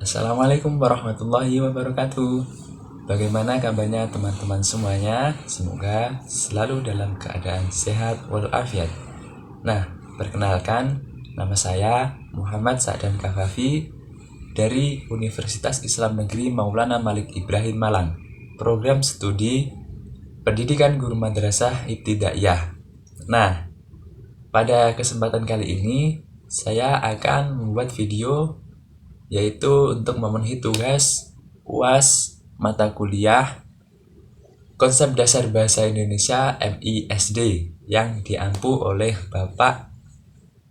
Assalamualaikum warahmatullahi wabarakatuh. Bagaimana kabarnya teman-teman semuanya? Semoga selalu dalam keadaan sehat walafiat. Nah, perkenalkan, nama saya Muhammad Sa'dan Kafafi dari Universitas Islam Negeri Maulana Malik Ibrahim Malang. Program studi Pendidikan Guru Madrasah Ibtidaiyah. Nah, pada kesempatan kali ini saya akan membuat video yaitu untuk memenuhi tugas UAS mata kuliah Konsep Dasar Bahasa Indonesia MISD yang diampu oleh Bapak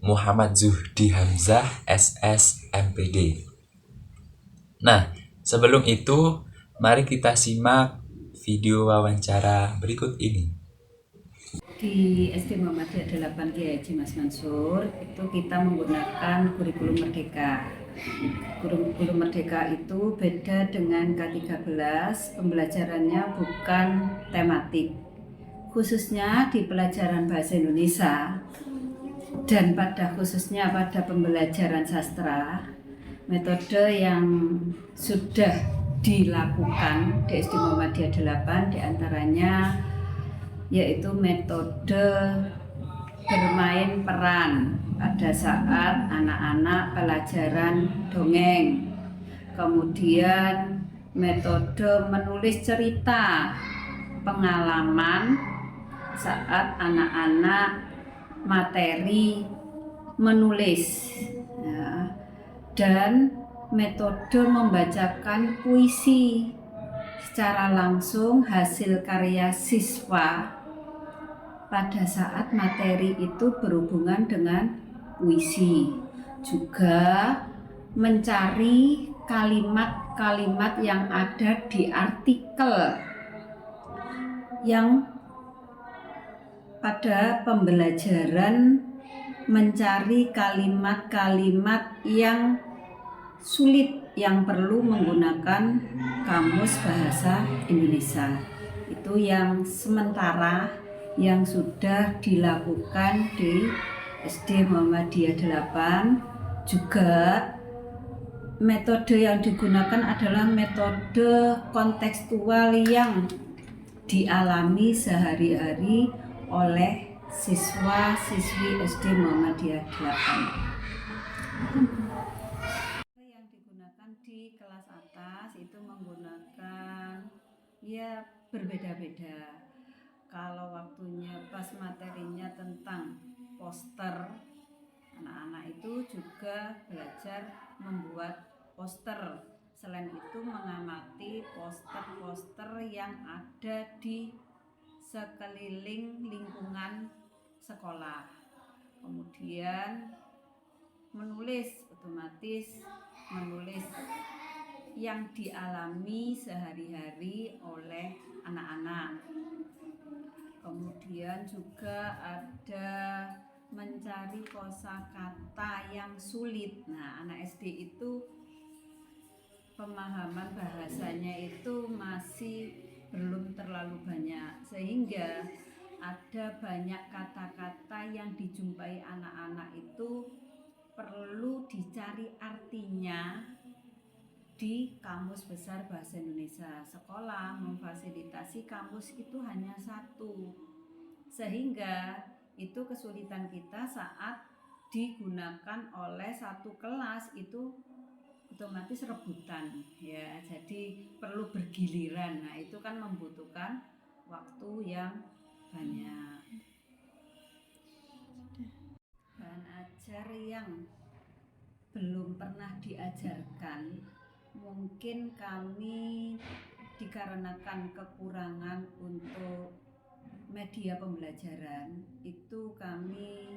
Muhammad Zuhdi Hamzah SS MPD. Nah, sebelum itu mari kita simak video wawancara berikut ini. Di SD Muhammadiyah 8 Kiai Haji Mas Mansur itu kita menggunakan kurikulum merdeka. Kurikulum merdeka itu beda dengan K13, pembelajarannya bukan tematik. Khususnya di pelajaran bahasa Indonesia dan pada khususnya pada pembelajaran sastra, metode yang sudah dilakukan di SD Muhammadiyah 8 diantaranya yaitu metode bermain peran pada saat anak-anak pelajaran dongeng. Kemudian metode menulis cerita pengalaman saat anak-anak materi menulis ya. Dan metode membacakan puisi secara langsung hasil karya siswa pada saat materi itu berhubungan dengan puisi. Juga mencari kalimat-kalimat yang ada di artikel yang pada pembelajaran mencari kalimat-kalimat yang sulit yang perlu menggunakan kamus bahasa Indonesia. Itu yang sementara yang sudah dilakukan di SD Muhammadiyah 8. Juga metode yang digunakan adalah metode kontekstual yang dialami sehari-hari oleh siswa-siswi SD Muhammadiyah 8. Yang digunakan di kelas atas itu menggunakan ya berbeda-beda. Kalau waktunya pas materinya tentang poster, anak-anak itu juga belajar membuat poster. Selain itu mengamati poster-poster yang ada di sekeliling lingkungan sekolah. Kemudian otomatis menulis yang dialami sehari-hari oleh anak-anak. Kemudian juga ada mencari kosakata yang sulit. Nah, anak SD itu pemahaman bahasanya itu masih belum terlalu banyak, sehingga ada banyak kata-kata yang dijumpai anak-anak itu perlu dicari artinya di Kamus Besar Bahasa Indonesia. Sekolah memfasilitasi kamus itu hanya satu, sehingga itu kesulitan kita saat digunakan oleh satu kelas itu otomatis rebutan ya, jadi perlu bergiliran. Nah, itu kan membutuhkan waktu yang banyak. Bahan ajar yang belum pernah diajarkan, mungkin kami dikarenakan kekurangan untuk media pembelajaran, itu kami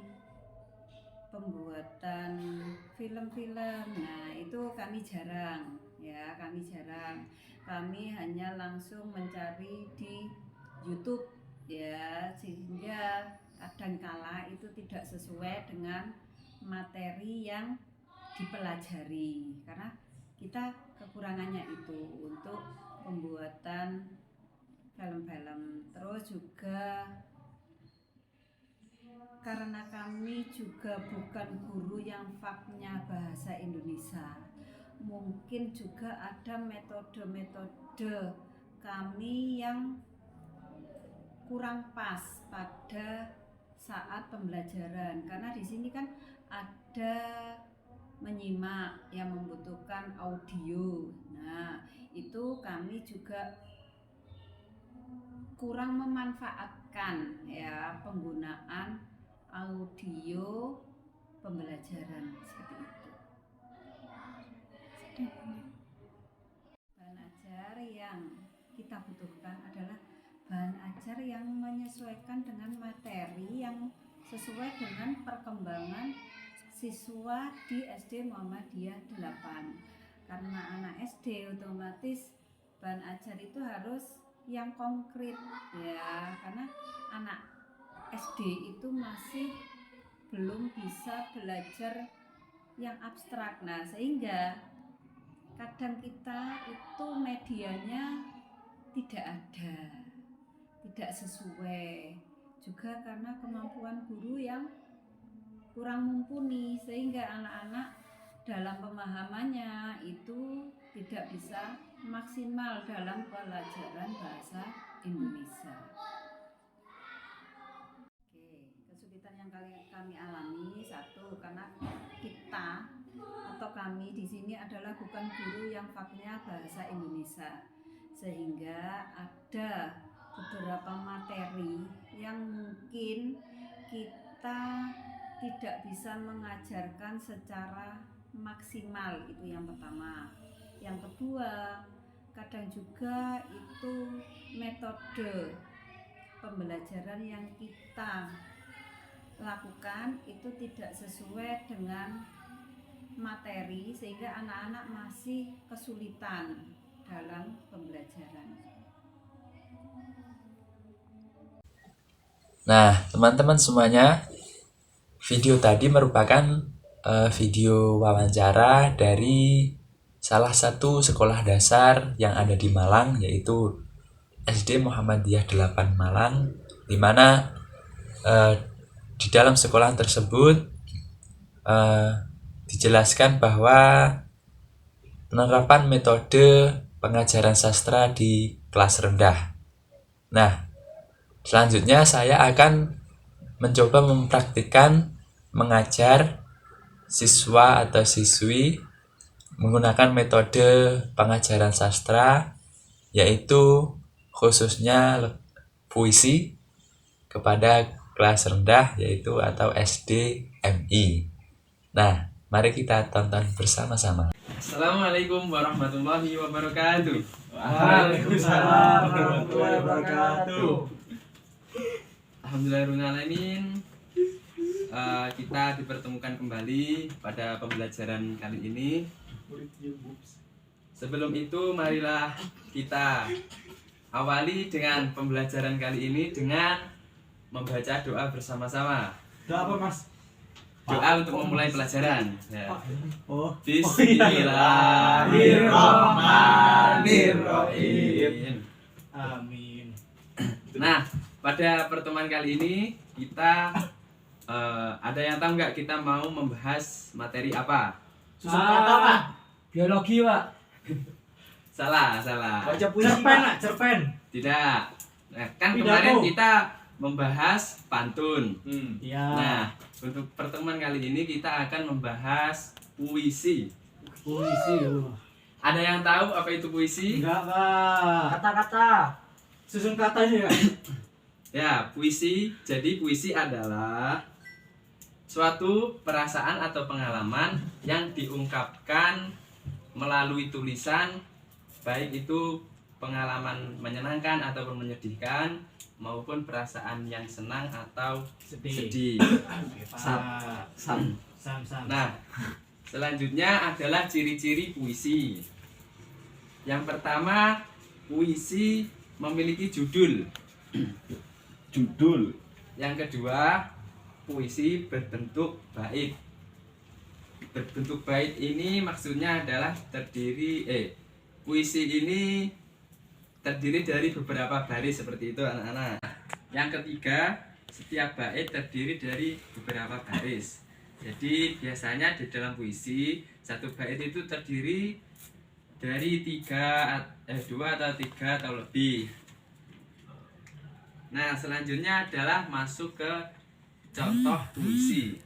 pembuatan film-film. Nah, itu kami jarang. Kami hanya langsung mencari di YouTube ya, sehingga kadangkala itu tidak sesuai dengan materi yang dipelajari, karena kita kekurangannya itu untuk pembuatan film-film. Terus juga karena kami juga bukan guru yang faknya bahasa Indonesia, mungkin juga ada metode-metode kami yang kurang pas pada saat pembelajaran, karena di sini kan ada menyimak yang membutuhkan audio. Nah, itu kami juga kurang memanfaatkan ya penggunaan audio pembelajaran seperti itu. Bahan ajar yang kita butuhkan adalah bahan ajar yang menyesuaikan dengan materi yang sesuai dengan perkembangan siswa di SD Muhammadiyah 8. Karena anak SD otomatis bahan ajar itu harus yang konkret ya, karena anak SD itu masih belum bisa belajar yang abstrak. Nah, sehingga kadang kita itu medianya tidak ada, tidak sesuai, juga karena kemampuan guru yang kurang mumpuni, sehingga anak-anak dalam pemahamannya itu tidak bisa maksimal dalam pelajaran bahasa Indonesia. Kesulitan yang kami alami, satu, karena kita atau kami di sini adalah bukan guru yang faknya bahasa Indonesia, sehingga ada beberapa materi yang mungkin kita tidak bisa mengajarkan secara maksimal, itu yang pertama. Yang kedua, kadang juga itu metode pembelajaran yang kita lakukan itu tidak sesuai dengan materi, sehingga anak-anak masih kesulitan dalam pembelajaran. Nah, teman-teman semuanya, video tadi merupakan video wawancara dari salah satu sekolah dasar yang ada di Malang, yaitu SD Muhammadiyah 8 Malang, di mana di dalam sekolah tersebut dijelaskan bahwa penerapan metode pengajaran sastra di kelas rendah. Nah, selanjutnya saya akan mencoba mempraktikkan mengajar siswa atau siswi menggunakan metode pengajaran sastra, yaitu khususnya puisi kepada kelas rendah, yaitu atau SDMI. Nah, mari kita tonton bersama-sama. Assalamualaikum warahmatullahi wabarakatuh. Waalaikumsalam warahmatullahi wabarakatuh. Alhamdulillahirrahmanirrahim. Kita dipertemukan kembali pada pembelajaran kali ini. Sebelum itu, marilah kita awali dengan pembelajaran kali ini dengan membaca doa bersama-sama. Doa apa, Mas? Doa untuk memulai pelajaran. Ya. Oh. Bismillahirrahmanirrahim. Amin. Nah, pada pertemuan kali ini kita ada yang tahu nggak kita mau membahas materi apa? Susun kata, Pak. Biologi, Pak. Salah. Baca puisi, cerpen, Pak. Cerpen. Tidak. Nah, kan Pidato. kemarin kita membahas pantun. Iya. Nah, untuk pertemuan kali ini kita akan membahas puisi. Puisi. Ada yang tahu apa itu puisi? Enggak, Pak. Kata-kata. Susun katanya, Pak. Ya, puisi. Jadi puisi adalah suatu perasaan atau pengalaman yang diungkapkan melalui tulisan, baik itu pengalaman menyenangkan ataupun menyedihkan, maupun perasaan yang senang atau sedih. Sam. Nah, selanjutnya adalah ciri-ciri puisi. Yang pertama, puisi memiliki judul. Yang kedua, puisi berbentuk bait. Berbentuk bait ini maksudnya adalah puisi ini terdiri dari beberapa baris, seperti itu anak-anak. Yang ketiga, setiap bait terdiri dari beberapa baris. Jadi biasanya di dalam puisi Satu bait itu terdiri dari 2 atau 3 atau lebih. Nah, selanjutnya adalah masuk ke contoh puisi.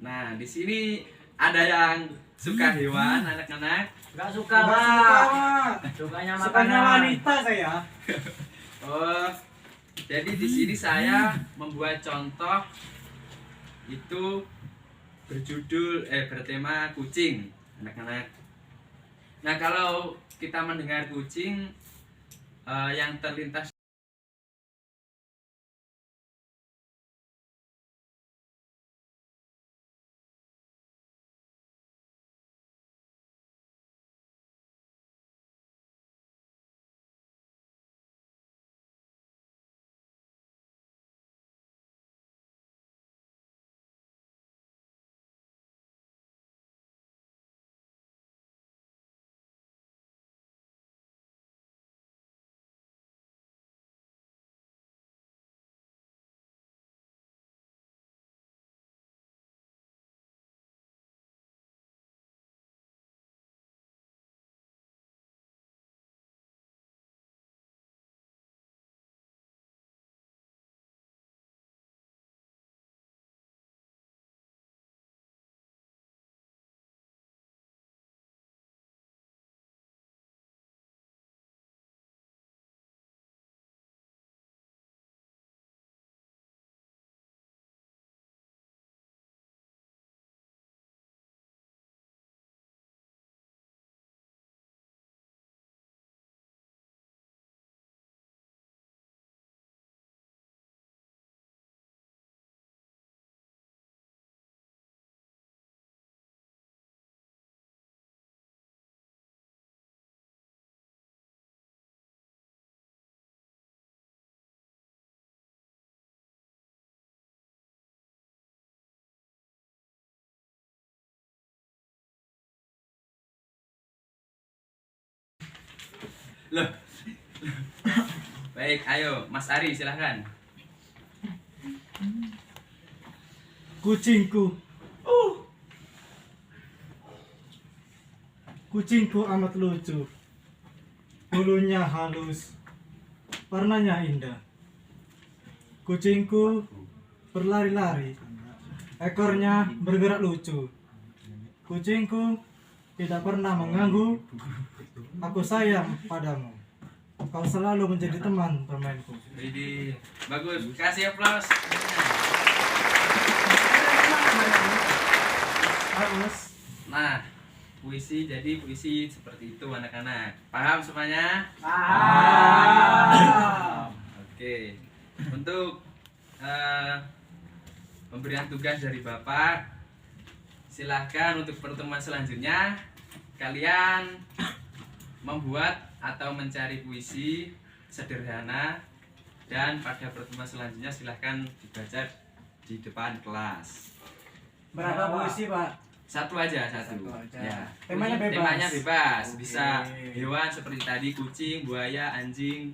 Nah, di sini ada yang suka hewan, anak-anak. Enggak suka, Nggak Pak. suka, Pak. Sukanya Sukanya makanan. wanita saya. Oh, jadi di sini saya membuat contoh itu bertema kucing, anak-anak. Nah, kalau kita mendengar kucing, yang terlintas loh. Baik, ayo Mas Ari silahkan. Kucingku. Kucingku amat lucu. Bulunya halus. Warnanya indah. Kucingku berlari-lari. Ekornya bergerak lucu. Kucingku tidak pernah mengganggu. Aku sayang padamu. Kau selalu menjadi teman bermainku. Jadi bagus, kasih aplaus. Bagus. Nah, puisi seperti itu anak-anak. Paham semuanya? Oke. Untuk pemberian tugas dari Bapak, silahkan untuk pertemuan selanjutnya kalian membuat atau mencari puisi sederhana, dan pada pertemuan selanjutnya silahkan dibaca di depan kelas. Berapa puisi, Pak? Satu aja. Satu aja. Ya. Temanya bebas. Temanya bebas. Oke. Bisa hewan seperti tadi, kucing, buaya, anjing.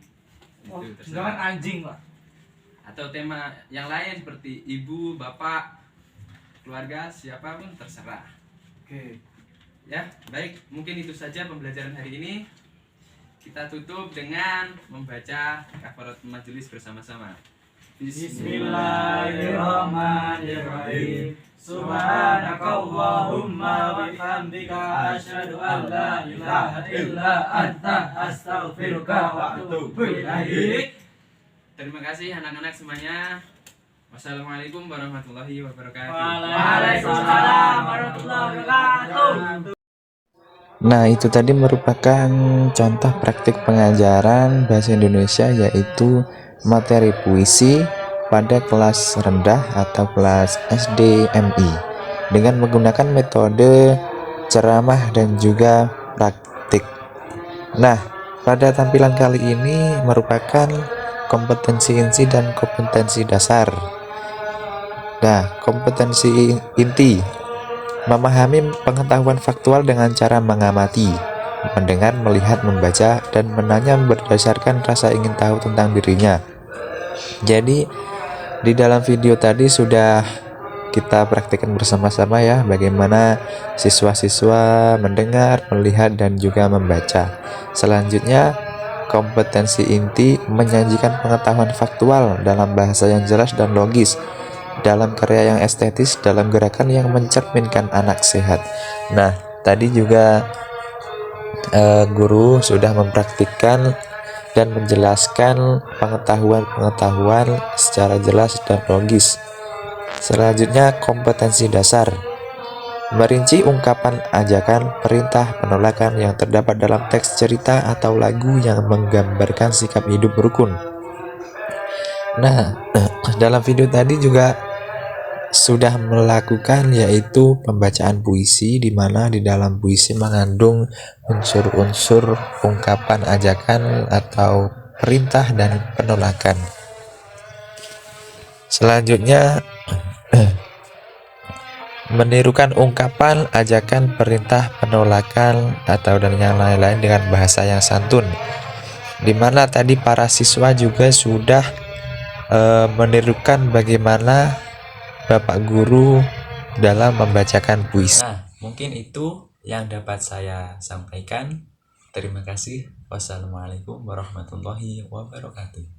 Oh, Itu jangan terserah. anjing, Pak. Atau tema yang lain seperti ibu, bapak, keluarga, siapapun terserah. Oke. Ya, baik. Mungkin itu saja pembelajaran hari ini. Kita tutup dengan membaca kafarat majelis bersama-sama. Bismillahirrahmanirrahim. Subhanakallahumma wa bihamdika asyhadu an la ilaha illa anta astaghfiruka wa atubu ilaik. Terima kasih anak-anak semuanya. Wassalamualaikum warahmatullahi wabarakatuh. Waalaikumsalam warahmatullahi wabarakatuh. Nah, itu tadi merupakan contoh praktik pengajaran bahasa Indonesia, yaitu materi puisi pada kelas rendah atau kelas SD MI dengan menggunakan metode ceramah dan juga praktik. Nah, pada tampilan kali ini merupakan kompetensi inti dan kompetensi dasar. Nah, kompetensi inti: memahami pengetahuan faktual dengan cara mengamati, mendengar, melihat, membaca, dan menanya berdasarkan rasa ingin tahu tentang dirinya. Jadi, di dalam video tadi sudah kita praktikkan bersama-sama ya, bagaimana siswa-siswa mendengar, melihat, dan juga membaca. Selanjutnya, kompetensi inti menyajikan pengetahuan faktual dalam bahasa yang jelas dan logis, dalam karya yang estetis, dalam gerakan yang mencerminkan anak sehat. Nah, tadi juga guru sudah mempraktikkan dan menjelaskan pengetahuan-pengetahuan secara jelas dan logis. Selanjutnya, kompetensi dasar merinci ungkapan ajakan, perintah, penolakan yang terdapat dalam teks cerita atau lagu yang menggambarkan sikap hidup rukun. Nah, dalam video tadi juga sudah melakukan yaitu pembacaan puisi, di mana di dalam puisi mengandung unsur-unsur ungkapan ajakan atau perintah dan penolakan. Selanjutnya, menirukan ungkapan ajakan, perintah, penolakan atau dan yang lain-lain dengan bahasa yang santun, di mana tadi para siswa juga sudah menirukan bagaimana Bapak Guru dalam membacakan puisi. Nah, mungkin itu yang dapat saya sampaikan. Terima kasih. Wassalamualaikum warahmatullahi wabarakatuh.